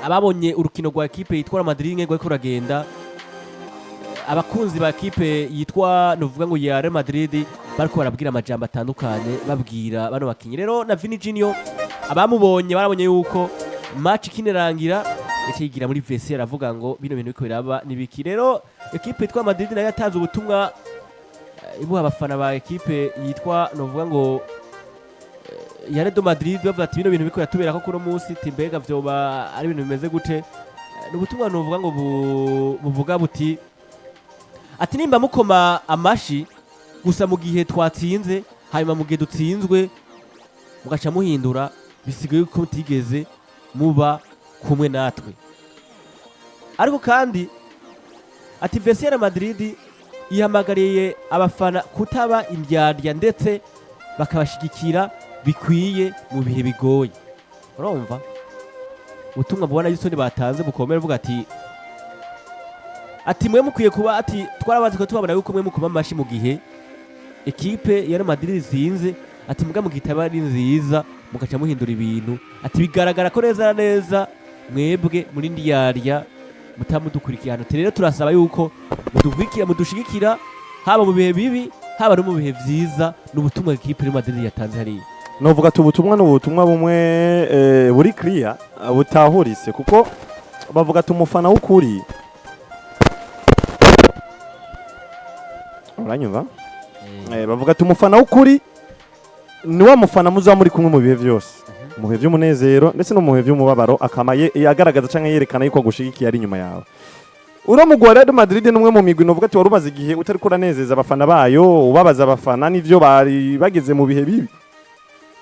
ababonye urukino rwa ekipe yitwa Madrid ngego ko ragenda abakunzi ba ekipe yitwa novuga ngo ya Real Madrid bariko barabwira amajambo atandukanye babwira bano bakinyi rero na Vini Junior abamubonye barabonye yuko match kinerangira yacigira muri VC aravuga ngo bino bintu biko biraba nibiki rero ekipe yitwa Madrid nayo yatanze ubutumwa ibu abafana ba ekipe yitwa novuga ngo ya Real Madrid bavuga ati bino bintu biko yatubera ko kuno munsi timbega vyoba ari ibintu bimeze gute n'ubutumwa novuga ngo buvuga buti ati nimba mukoma amashi gusa mu gihe twatsinze hanyuma mu gihe dutsinzwe mugaca muhindura bisigaye ko mutigeze muba kumwe natwe ariko kandi ati Real Madrid ihamagariye abafana kutaba indyarya ndetse bakabashigikira bikwiye mu bihe bigoye urumva ubutumwa bubona y'isoni batanze bukomera vuga ati mwe mukwiye kuba ati twarabaze ko tubabona yuko mwe mukoma amashi mu gihe ekipe ya Real Madrid zinze ati muga mugitaba ari nziza mugaca muhindura ibintu ati bigaragara ko neza neza mwebwe muri ndiyarya mutamudukurikirana rero turasaba yuko mudushigikira haba mu bihe bibi haba no mu bihe vyiza n'ubutumwa ekipe ya Madrid yatanze hariya novuga ati ubutumwa n'ubutumwa bumwe buri clear butahurise kuko bavuga ati umufana w'ukuri uranyumva bavuga ati umufana w'ukuri ni wa mufana muza muri kumwe mu bihe byose mu bihe by'umunezero ndetse no mu bihe by'umubabaro akamaye agaragaza canke yerekana yuko gushigikiye ari nyuma yawe uro mugwa Real Madrid numwe mu migwi novuga ati warubaza igihe utari kuranezeza abafana bayo ubabaza abafana nivyo bari bageze mu bihe bibi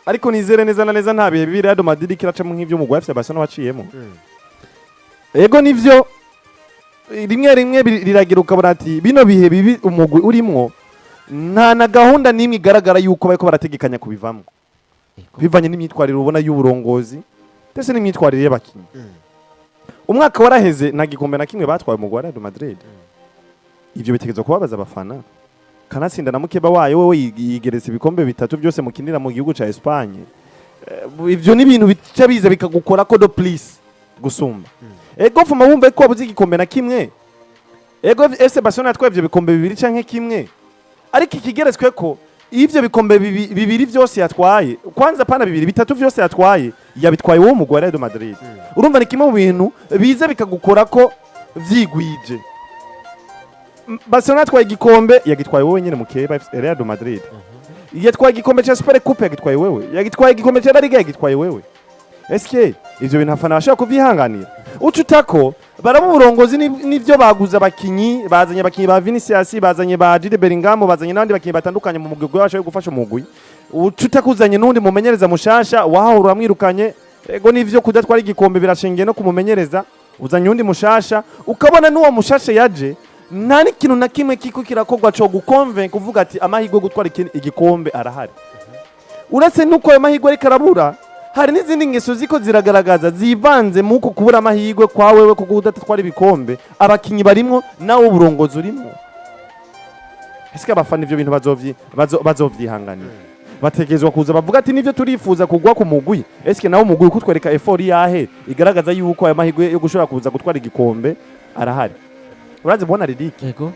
ariko nizere neza na neza nta bihe bibi Real Madrid kiraca mu nk'ivyo mugwa FC Barcelona waciyemo ego nivyo rimwe riragiruka barati bino bihe bibi umugwi urimwo nta na gahunda nimwe igaragara yuko bariko barategekanya kubivamo bivanye n'imyitwarire ubona y'uburongozi ndetse n'imyitwarire y'abakinyi umwaka waraheze nta gikombe na kimwe batwaye umugwi Real Madrid ivyo bitegezwa kubabaza abafana kanatsinda na mukeba wayo wewe yigeretse ibikombe bitatu byose mukinira mu gihugu ca Espagne ivyo ni ibintu bica biza bikagukora ko do please gusumba ego fuma wumva ko wabuze igikombe na kimwe ego FC Barcelona twevye bikombe bibiri canke kimwe ariko ikigeretswe ko ivyo bikombe bibiri vyose yatwaye kwanza pana bibiri bitatu vyose yatwaye yabitwaye wo mugwa Real Madrid urumva ni kimwe mu bintu biza bikagukora ko vyigwije Barcelona twaye igikombe yagitwaye wowe nyene mukeba Real Madrid yatwaye igikombe ca Super Coupe yagitwaye wewe yagitwaye igikombe ca La Liga yagitwaye wewe eske ivyo bintu afana bashaka kuvyihanganira ucutako barabu burongozi nivyo baguza abakinyi bazanye abakinyi ba Vinicius bazanye ba Jude Bellingham bazanye n'abandi bakinyi batandukanye mu mugwi washoye gufasha umugwi ucutakuzanye n'undi mumenyereza mushasha waho uramwirukanye ego nivyo kudatwara igikombe birashingiye no kumumenyereza uzanye undi mushasha ukabona n'uwo mushasha yaje nta n'ikintu na kimwe kiko kirakogwa cyo gukonvenka kuvuga ati amahirwe gutwara igikombe arahari uretse nuko ayo mahirwe ari karabura hari n'izindi ngeso ziko ziragaragaza zivanze muko kubura amahirwe kwa wewe kuko udatwara ibikombe abakinyi barimwo nawo uburongozi urimo ese abafana ivyo bintu bazovyihanganira bategezwa kuza bavuga ati nivyo turifuza kugwa ku mugwi ese nawo mugwi kutwereka effort yahe igaragaza yuko ayo mahirwe yo gushobora kuza gutwara igikombe arahari uraze bona ridike yego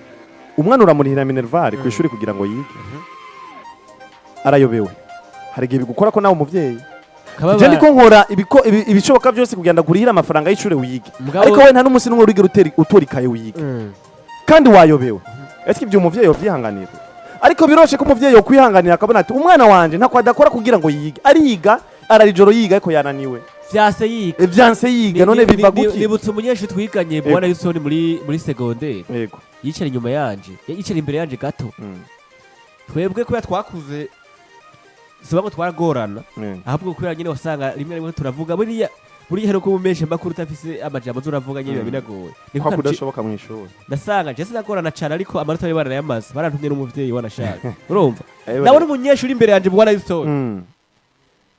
umwana uramurihira minervari ku ishuri kugira ngo yige arayobewe hari igihe bigukora ko nawe umuvyeyi je ndiko nkora ibishoboka byose kugenda kurihira amafaranga y'ishure wiyige ariko we nta n'umusi n'umwe urigera utorikaye wiyige kandi wayobewe ese ibyo umuvyeyi yovyihanganira ariko biroshe ko umuvyeyi yokwihanganira akabona ati umwana wanje ntako adakora kugira ngo yige ariga ararijoro yiga ariko yananiwe vyanse yiga none biva guki nibutse umunyeshuri twiganye bwana Yusoni muri secondaire yego yicara inyuma yanje yicara imbere yanje gato twebwe ko twakuze sibango twaragorana ahubwo kubera nyine wasanga rimwe turavuga buriya hero ko umeshe makuru utafise amajambo zuravuga nyine binagoye niko kudashoboka mu ishuri ndasanga je sinagorana cyane ariko amanota yo barayamaze barantumye n'umuvyeyi wanashaka urumva nawe n'umunyeshuri imbere yanje bwana Yusoni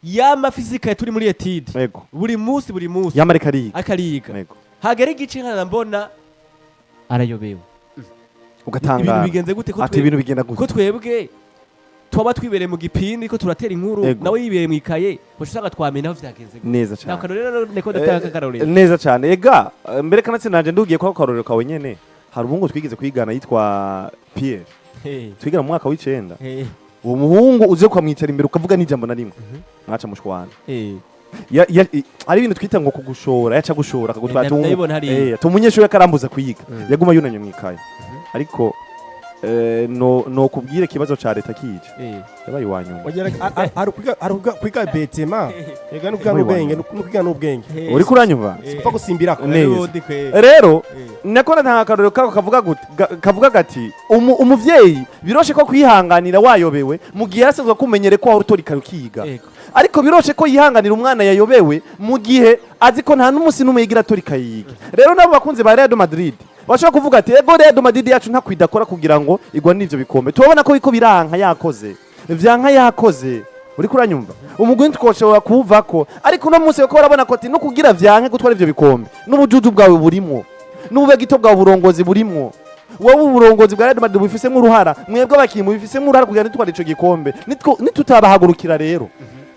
yama fizika turi muri etide buri munsi yama akariga hagera igice nkana mbona arayobewe ugatangara bigenze gute ati ibintu bigenda gute ko twebwe twaba twibereye mu gipindi ko turatera inkuru Ego. nawe yibereye mu ikaye usanga twamenya aho vyagenze neza cyane nako rero neko dataka karorero neza cyane ega mbere kanatse nanje ndugiye kwa karorero kawe nyene hari umuhungu twigeze kwigana yitwa Pierre twigana mu mwaka w'icenda uwo muhungu uze kwamwicara imbere ukavuga n'ijambo na rimwe mwaca mushwana ari ibintu twita ngo kugushora yaca gushora akagutwara tumunyeshuri akarambuza kuyiga yaguma yunamye mu ikaye ariko no kubwire kibazo cha leta kije yabaye wanyuma ari kwiga betema ega no kwiga n'ubwenge uri kuranyumva sifa gusimbira rero nakora nta karorero kako kavuga gati umuvyeyi biroshe ko kwihanganira wayobewe mu gihe yarasezwe kumenyere ko urutori karukiga ariko biroshe ko yihanganira umwana yayobewe mu gihe azi ko nta n'umusi n'umwe yigira tori kayiga rero nabo bakunze ba Real Madrid bashaka kuvuga ati ego Real Madrid yacu ntakwidakora kugira ngo igwa n'ivyo bikombe tubona ko biko biranka yakoze vyanka yakoze uri kuranyumva umugwi ntikoshobora kuvako ariko no munsi ko barabona ko ati no kugira vyanke gutwara ivyo bikombe n'ubujuju bwawe burimo n'ubegito bwawe burongozi burimo wowe uburongozi bwa Real Madrid bufisemo uruhara mwebwe abakimu bifisemo uruhara kugira nitwara ico gikombe nitutabahagurukira rero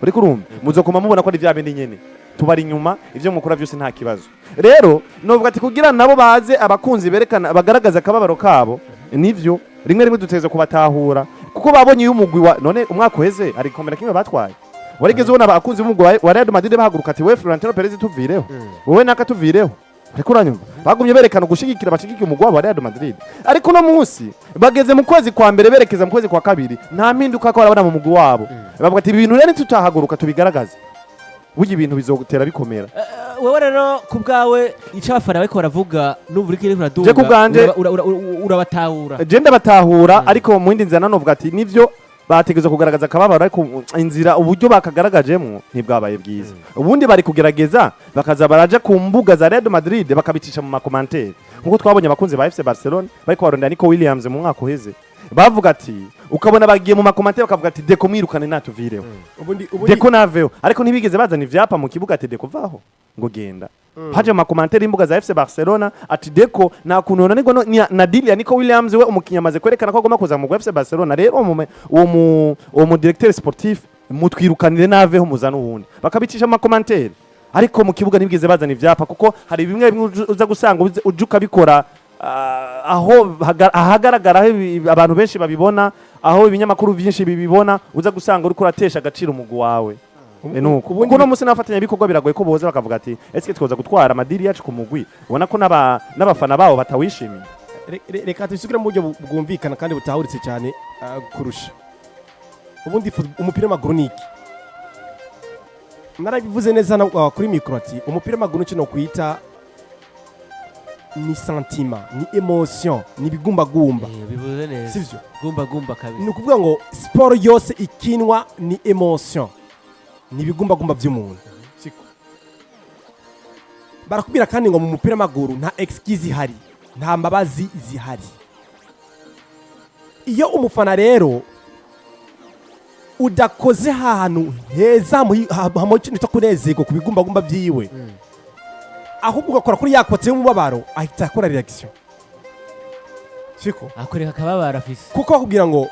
uri kurumva muzokoma mubona ko ari vya bindi nyene tubari inyuma ivyo mukora byose nta kibazo rero novuga ati kugira nabo baze abakunzi berekana bagaragaza akababaro kabo nivyo rimwe duteze kubatahura kuko babonye y'umugwi wa none umwaka uheze ari komera kimwe batwaye warigeze ubona abakunzi b'umugwi wa Real Madrid bahaguruka ati we Florentino Perez tuvireho wowe naka tuvireho ariko uranyumva bagumye berekana gushigikira bashigikira umugwi wa Real Madrid ariko no munsi bageze mu kwezi kwa mbere berekeza mu kwezi kwa kabiri nta mpinduka ko barabona mu mugwi wabo bavuga ati ibintu rero tutahaguruka tubigaragaze burya ibintu bizogutera bikomera wewe rero ku bwawe icyo abafana bariko baravuga n'ubu uriko uraduga je ku bwanje urabatahura je ndabatahura ariko mu yindi nzira novuga ati nivyo bategeza kugaragaza akababaro ariko inzira uburyo bakagaragajemo ntibwabaye bwiza ubundi bari kugerageza bakaza baraja ku mbuga za Real Madrid bakabicisha mu makomantere nkuko twabonye abakunzi ba FC Barcelona bariko barondera Nico Williams mu mwaka uheze bavuga ati ukabona bagiye mu makomantere bakavuga ati deko mwirukane natuvireho deko naveho ariko ntibigeze bazana ivyapa mu kibuga ati deko vaho ngo genda haje mu makomantere imbuga za FC Barcelona ati deko na kunona nego na deal ya Nico Williams we umukinyamaze kwerekana ko agomba kuza mu FC Barcelona rero uwo mu directeur sportif mutwirukanire naveho muzana uwundi bakabicisha mu makomantere ariko mu kibuga ntibigeze bazana ivyapa kuko hari bimwe uza gusanga ujuka bikora aho ahagaragara abantu benshi babibona aho ibinyamakuru byinshi bibibona uza gusanga uri kuratesha agaciro umugwi wawe kuko no musi nafatanya bikorwa biragoye ko boza bakavuga ati eske twoza gutwara amadiri yacu ku mugwi ubona ko n'abafana babo batawishimiye reka tubisukire mu buryo bwumvikana kandi butahuritse cyane kurusha ubundi umupira w'amaguru niki narabivuze neza kuri mikoro ati umupira w'amaguru cyo no kwita ni sentiment ni emotion ni bigumbagumba bivuze neza sivyo gumbagumba kabisa ni ukuvuga ngo sport yose ikinwa ni emotion ni bigumbagumba by'umuntu siko barakubwira kandi ngo mu mupira w'amaguru nta excuse ihari nta mbabazi zihari iyo umufana rero udakoze ahantu heza mu kintu cyo kunezerwa ku bigumbagumba byiwe ahubwo ugakora kuri yakotse y'umubabaro ahita akora reaction siko akoreka akababaro afise kuko bakubwira ngo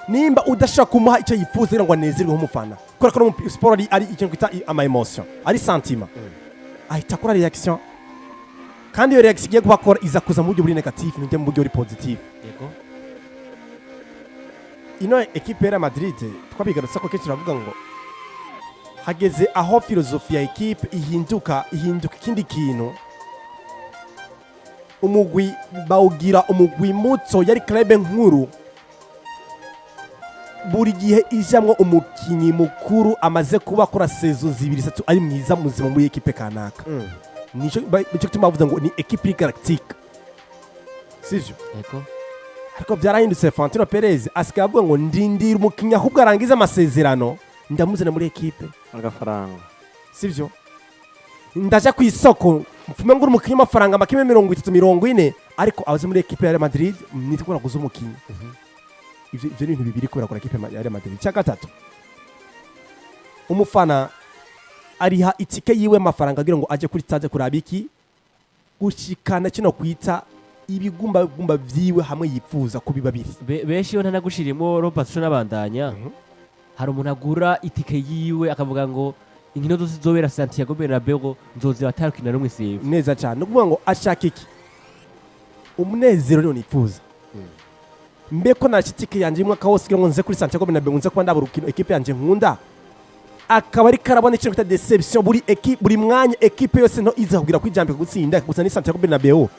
nimba udashaka kumuha icyo yifuza ngo anezerwe nk'umufana kubera ko sport ari ikintu kwita ama emotion ari sentiment ahita akora reaction kandi iyo reaction igiye kubakora iza kuza mu buryo buri negative n'ujya mu buryo buri positive yego ino equipe ya Madrid twabigarutse ko kenshi turavuga ngo hageze aho filozofi ya equipe ihinduka ikindi kintu umugwi bawugira umugwi mutso yari club nkuru buri gihe ijamwo umukinyi mukuru amaze kuba akora saison 2-3 ari mwiza muzima muri equipe kanaka nico gituma bavuga ngo ni equipe galactique sivyo yego ariko byarahindutse Florentino Perez asigaye avuga ngo ndindira umukinnyi ahubwo arangiza amasezerano ndamuzana muri equipe agafaranga sivyo ndaja ku isoko mfume ngo umukinnyi amafaranga makime 30-40 ariko abaze muri equipe ya Real Madrid nitiko naguze umukinnyi ivyo ni ibintu bibiri kubera ko equipe ya Real Madrid cya gatatu umufana ariha itike yiwe amafaranga agira ngo aje kuri stade kurabiki gushikana kino kwita ibigumba vyiwe hamwe yifuza kubiba biri benshi yo ntanagushirimo Robert n'abandanya hari umuntu agura itike yiwe akavuga ngo inkino zose zobera Santiago Bernabeu nzozi batarukina rumwe sive neza cyane no kuvuga ngo ashaka iki umunezero niyo nifuza mbeko nashitike yanje imwe akawose ngo nze kuri Santiago Bernabeu nze kuba ndabura equipe yanje nkunda akaba ari karabona ikintu kita deception buri mwanya equipe yose no iza kugira kwijambe gutsinda gusa ni Santiago Bernabeu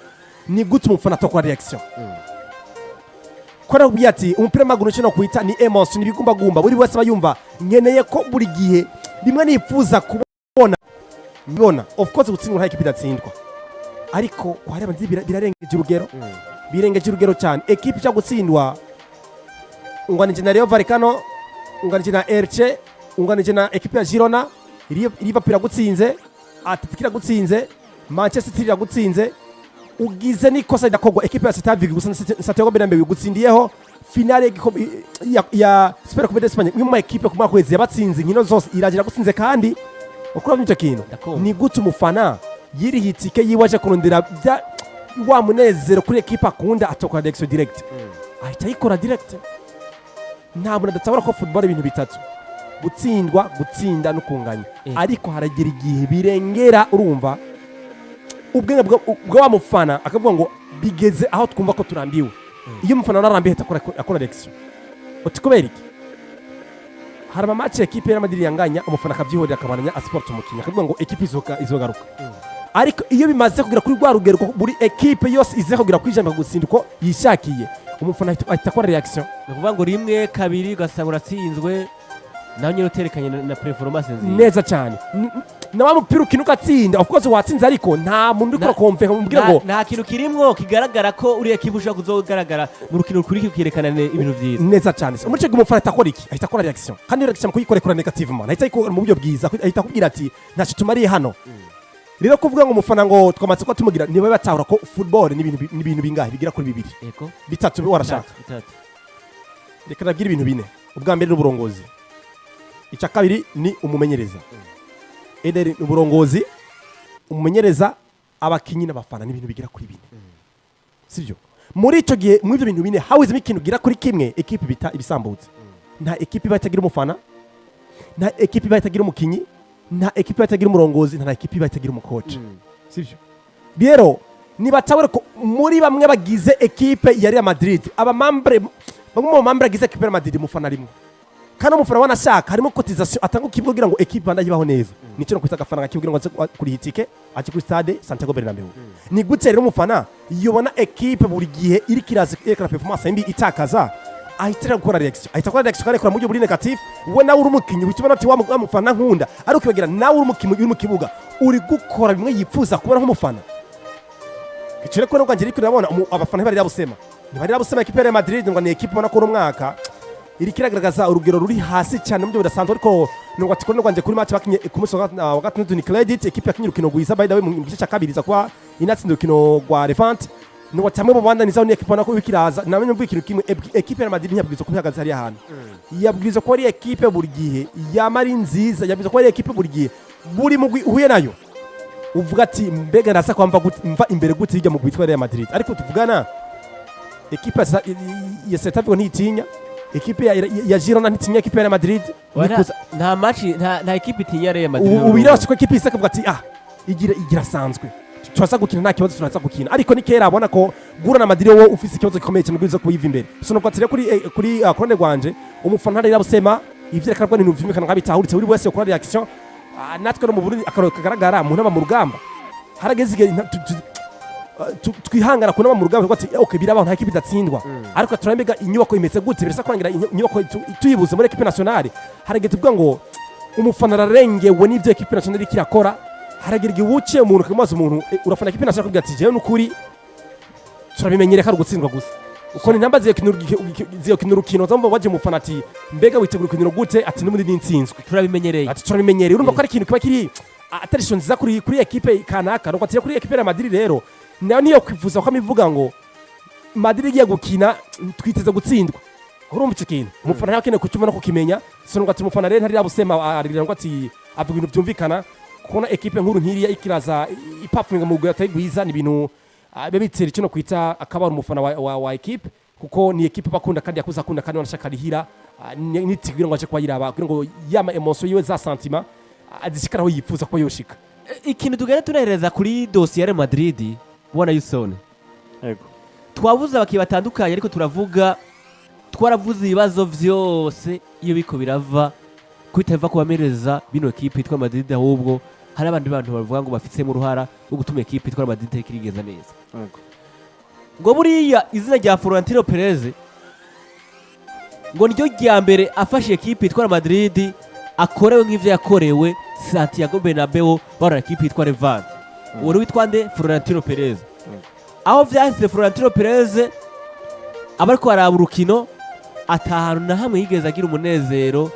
ni gute umufana atokora reaction kora ubiyati umupira maguru cyo no kwita ni emotion ibigumba gumba buri wese bayumva nkeneye ko buri gihe rimwe nifuza kubona of course gutsindwa nta equipe idatsindwa ariko kwareba birarengeje urugero birengeje urugero cyane equipe cyo gutsindwa unganije na Rayo Vallecano unganije na Elche unganije na equipe ya Girona Liverpool gutsinze Atletico gutsinze Manchester City gutsinze ugize nikosa idakogwa equipe ya Celta Vigo gusa Santiago Bernabeu gutsindiyeho finale ya Super Copa de Espagne mu equipe ku makwezi yabatsinze inkino zose iragira gutsinze kandi ukura n'icyo kintu ni gute umufana yiri hitike yiwaje kurondera wa munezero kuri equipe akunda atokora direction direct ahita yikora direct nta muntu adatabara ko football ibintu bitatu gutsindwa gutsinda no kunganya ariko haragira igihe birengera urumva ubwenge bwa mufana akavuga ngo bigeze aho twumva ko turambiwe iyo mufana narambiye akora direction utikubera iki harama match equipe ya Madrid yanganya umufana akabyihorera akabananya sport umukinya akavuga ngo equipe izogaruka ariko iyo bimaze kugira kuri rwa rugero buri equipe yose ize kugira kwijamba gutsinda uko yishakiye umufana ahita akora reaction ni kuvuga ngo rimwe kabiri ugasanga uratsinzwe nawe nyine uterekanye na performance nziza neza cyane na wa mupira ukina ugatsinda of course watsinze ariko nta muntu ukora kompe mubwira ngo nta kintu kirimwo kigaragara ko uriya kibusha kuzogaragara mu rukino kuri kikerekana ibintu byiza neza cyane umuce gumufana atakora iki ahita akora reaction kandi reaction kuyikorera negativement ahita ikora mu buryo bwiza ahita kubwira ati ntacyo tumariye hano rero kuvuga ngo umufana ngo twamaze ko tumugira niba batahura ko football ni ibintu bingahe bigira kuri bibiri yego bitatu warashaka reka nabwira ibintu bine ubwa mbere n'uburongozi icya kabiri ni umumenyereza ederi uburongozi umumenyereza abakinyi n'abafana n'ibintu bigira kuri bine sivyo muri ico gihe mu ivyo bintu bine hawizemo ikintu gira kuri kimwe equipe bita ibisambutse nta equipe batagira umufana nta equipe batagira umukinyi nta equipe batagira umurongozi nta equipe batagira umukoci sivyo biero nibatawere ko muri bamwe bagize equipe ya Real Madrid bamwe mu membre bagize equipe ya Madrid umufana rimwe kandi umufana wanashaka harimo cotisation atanga ukibwira ngo equipe banda yibaho neza nico no kwita gafaranga kibwira ngo kuri hitike aje kuri stade Santiago Bernabeu ni gute rero umufana yobona equipe buri gihe iri kiraza ekara performance mbi itakaza ahitira gukora reaction ahita gukora reaction kandi kora mu buryo buri negative we nawe uri umukinyi bituma ati wa mufana nkunda ari ukibagira nawe uri umukinyi uri mu kibuga uri gukora bimwe yifuza kubona nk'umufana kicire ko n'ubwo ngiri kurabona abafana bari rabusema ntibari rabusema equipe ya Madrid ngo ni equipe ubona ko umwaka iri kiragaragaza urugero ruri hasi cyane mu byo bidasanzwe ariko ngo ati ko n'ubwo kuri match bakinye ku munsi wa gatatu ni credit equipe yakinye urukino rwiza by the way mu gice cya kabiri za kwa inatsinda urukino rwa Levante no watamwe bubandaniza ni equipe nako bikiraza namenye mvuye ikintu kimwe equipe ya Madrid ntiyabwiza ko bihagaze hari ahantu yabwiza ko ari equipe buri gihe yamari nziza yabwiza ko ari equipe buri gihe buri mugwi uhuye nayo uvuga ati mbega nasa kwamba mva imbere gute hirya mu gwitwa Real Madrid ariko tuvugana equipe ya Celta Vigo ntitinya equipe ya Girona ntitinya equipe ya Madrid nta match nta equipe itinya Real Madrid ubirashe ko equipe isaka ati igira sanzwe twaza gukina nta kibazo tunaza gukina ariko ni kera abona ko gura na Madrid wo ufise ikibazo gikomeye cyane gwiza kuyiva imbere so nuko atire kuri korone gwanje umufana ntari rabusema ivye karabwa ni nuvimikana ngabitahuritse buri wese ukora reaction natwe no mu Burundi akagaragara mu ntaba mu rugamba harageze twihangana kunama mu rugamba ati okay birabaho nta kibi datsindwa ariko turambega inyubako imeze gute birasa kurangira inyubako tuyibuze muri equipe nationale harageze tuvuga ngo umufana rarengewe n'ivyo equipe nationale kirakora haragira igihuce umuntu kamaze umuntu urafana equipe nationale kugira ati jewe n'ukuri turabimenyereka ari gutsindwa gusa uko ni namba ziyo kinurukino zamva waje mufana ati mbega witegura kinuro gute ati n'umundi n'intsinzwe turabimenyereye ati turabimenyereye urumva ko ari ikintu kiba kiri atari nziza kuri equipe kanaka nuko ati kuri equipe ya Madrid rero nayo niyo kwifuza ko amivuga ngo Madrid igiye gukina twiteze gutsindwa urumva icyo kintu umufana yakene kucyuma no kukimenya so ngo ati umufana rero ntari yabusema arira ngo ati avuga ibintu byumvikana kubona equipe nkuru nkiriya ikiraza ipafuminga mu gwa tayigwiza ni ibintu bebitsera kino kwita akaba umufana wa equipe kuko ni equipe bakunda kandi yakuza akunda kandi wanashaka rihira nitigira ngo aje kwa yiraba kugira ngo yama emotion yiwe za sentiment azishikaraho yifuza ko yoshika. Ikintu tugenda tunahereza kuri dossier ya Real Madrid bona Yusone. Yego. Twavuze abakiye batandukanye ariko twaravuze ibibazo vyose iyo biko birava kwitava kubamereza bino equipe itwa Madrid ahubwo hari abandi bantu bavuga ngo bafitse mu ruhara rwo gutuma equipe itwa Madrid ikirigeza neza. Yego. Ngo buriya izina rya Florentino Perez ngo niryo rya mbere afashe equipe itwa Madrid akorewe nk'ivyo yakorewe Santiago Bernabeu bara equipe itwa Levante. Uwo witwa nde Florentino Perez. Aho vyahise Florentino Perez abariko araba urukino atahanu na hamwe yigeze agira umunezero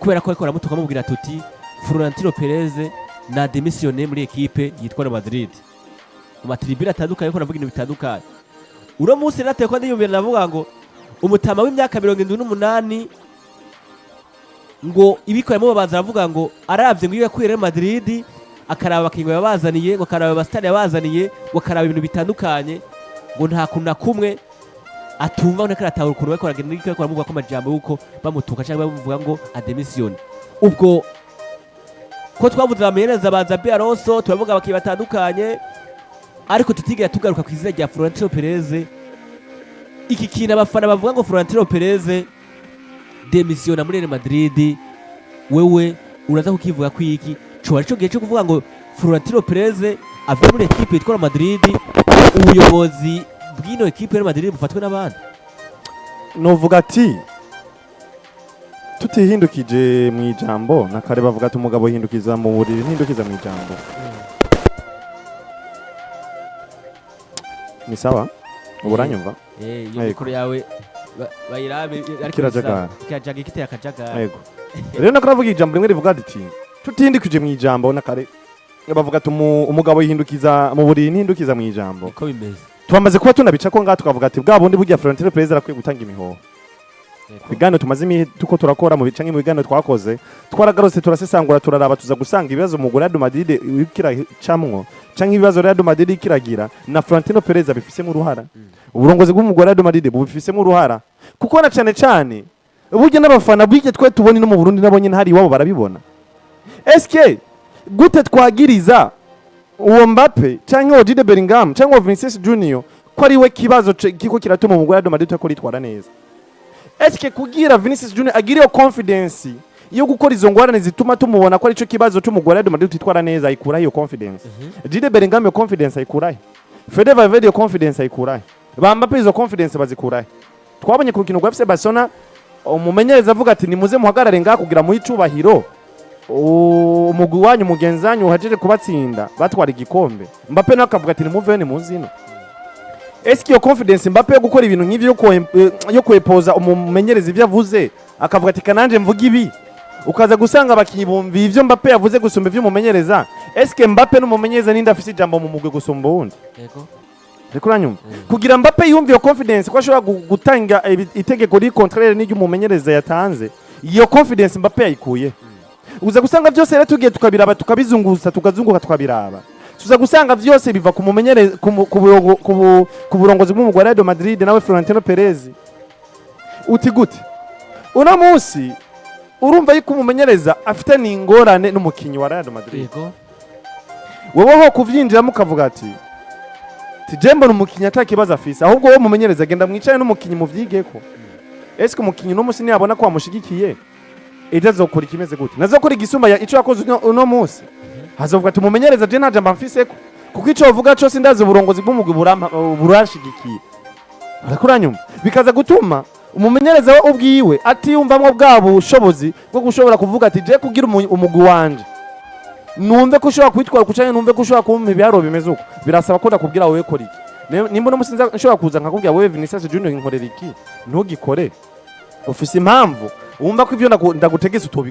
kubera ko ariko aramutuka amubwira tuti Florentino Perez na démissionné muri equipe yitwa Madrid. Mu matribira atandukanye ko navuga ibintu bitandukanye. Uro munsi nateye ko ndiyumvira navuga ngo umutama w'imyaka 78 ngo ibiko yamo babanza aravuga ngo aravye ngo yakwire Madrid akaraba bakingo yabazaniye ngo akaraba abastari yabazaniye ngo akaraba ibintu bitandukanye ngo nta kuntu kumwe atumva neka ratahura ukuntu bariko baragenda n'iko baramuvuga ko amajambo yuko bamutuka cyangwa bamuvuga ngo adémissionne. Ubwo ko twavuze bamenyereza baza Alonso turavuga abakiye batandukanye ariko tutigera tugaruka ku izina rya Florentino Perez. Iki kintu abafana bavuga ngo Florentino Perez démissionne muri Real Madrid wewe uraza kukivuga ko iki cyo ari cyo gihe cyo kuvuga ngo Florentino Perez ave muri equipe yitwa Madrid ubuyobozi bw'ino equipe ya Madrid bufatwe n'abandi. Novuga ati tutihindukije mu ijambo nakare bavuga ati umugabo hindukiza mu buriri ntindukiza mu ijambo. Ni sawa uburanyumva iyo mikoro yawe bayirabe ariko kirajaga ikite akajaga. Yego. Rero nakaravuga ijambo rimwe rivuga ati tutihindukije mu ijambo nakare bavuga ati umugabo yihindukiza mu buriri ntindukiza mu ijambo. Uko bimeze twamaze kuba tunabica ko ngaha tukavuga ati bwa bundi burya Florentino Perez arakwiye gutanga imihoho. Bigano tumaze tuko turakora mu bicange mu bigano twakoze twaragarose turasesangura turaraba tuza gusanga ibibazo mu Real Madrid ikira camwo canke ibibazo Real Madrid ikiragira na Florentino Perez abifise mu ruhara. Uburongozi bw'u Real Madrid bufise mu ruhara kuko na cyane burya n'abafana bw'ike twe tuboni no mu Burundi nabonye ntari iwabo barabibona. SK gute twagiriza uwo Mbappe canke Jude Bellingham canke Vinicius Junior ko ari we kibazo kiko kiratuma mu Real Madrid ko ritwara neza. Eske kugira Vinicius Junior agiriyo confidence yo gukora izo ngwarane zituma tumubona ko ari cyo kibazo cy'umugore Real Madrid twitwara neza ayikura iyo confidence. Jude Bellingham yo confidence ayikura. Fede Valverde yo confidence ayikura. Bambape izo confidence bazikura. Twabonye ku rukino rwa FC Barcelona umumenyereza avuga ati nimuze muhagarare ngaha kugira mu icubahiro umugwi wanyu mugenzanyu uhajeje kubatsinda batwara igikombe. Mbappe nawe akavuga ati nimuvene muzino. Eski yo confidence Mbappe yo gukora ibintu nk'ivyo yo kwepoza umumenyereza ivyo avuze akavuga ati kananje mvuga ibi ukaza gusanga bakibumva ivyo Mbappe yavuze gusumba ivyo umumenyereza. Eske Mbappe n'umumenyereza ninda afise ijambo mu mugwi gusumba wundi? Yego. Rekuranyuma kugira Mbappe yumva yo confidence ko ashobora gutanga itegeko ri contraire n'iryo umumenyereza yatanze iyo confidence Mbappe yayikuye. Uza gusanga byose rero tugiye tukabiraba tukabizunguza tukazunguka tukabiraba tuza gusanga byose biva ku mumenyereza ku burongozi bw'umugwi Real Madrid nawe Florentino Perez. Uti gute una munsi urumva yuko umumenyereza afite n'ingorane n'umukinyi wa Real Madrid. Yego. Wowe ho kuvyinjira mukavuga ati tijembo n'umukinyi atakibaza afise ahubwo wo mumenyereza genda mwicaye n'umukinyi muvyigeko. Eske umukinyi no musi niyabona ko amushigikiye azokora ikimeze gute nazokora igisumba ico yakoze uno munsi hazovuga ati umumenyereza je ntaje mbamfiseko kuko ico uvuga cyo sindaze uburongozi bw'umugwi burashigikiye. Arakuranyuma bikaza gutuma umumenyereza we ubwiwe atiyumvamwo bwabo ushobozi bwo gushobora kuvuga ati je kugira umugwi wanje numve ko ushobora kwitwara kucanye numve ko ushobora kumpa ibyaro bimeze uko birasaba ko ndakubwira wowe kora iki. Nimba no musinza nshobora kuza nkakubwira wowe Vinicius Junior nkorera iki ntugikore ufise impamvu wumva ko ivyo ndagutegetse utobi